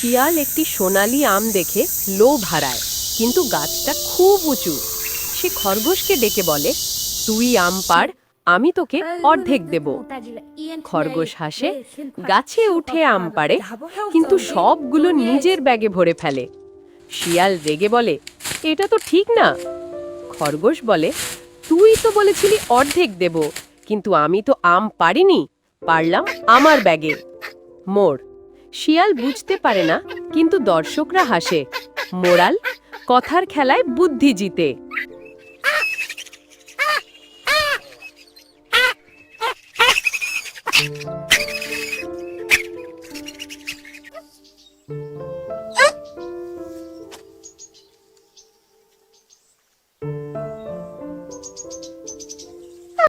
শিয়াল একটি সোনালী আম দেখে লোভ হারায়, কিন্তু গাছটা খুব উঁচু। সে খরগোশকে ডেকে বলে, তুই আম পাড়, আমি তোকে অর্ধেক দেব। খরগোশ হাসে, গাছে উঠে আম পাড়ে, কিন্তু সবগুলো নিজের ব্যাগে ভরে ফেলে। শিয়াল রেগে বলে, এটা তো ঠিক না। খরগোশ বলে, তুই তো বলেছিলি অর্ধেক দেব, কিন্তু আমি তো আম পারিনি, পারলাম আমার ব্যাগে। মোর শিয়াল বুঝতে পারে না, কিন্তু দর্শকরা হাসে। মোরাল, কথার খেলায় বুদ্ধি জিতে।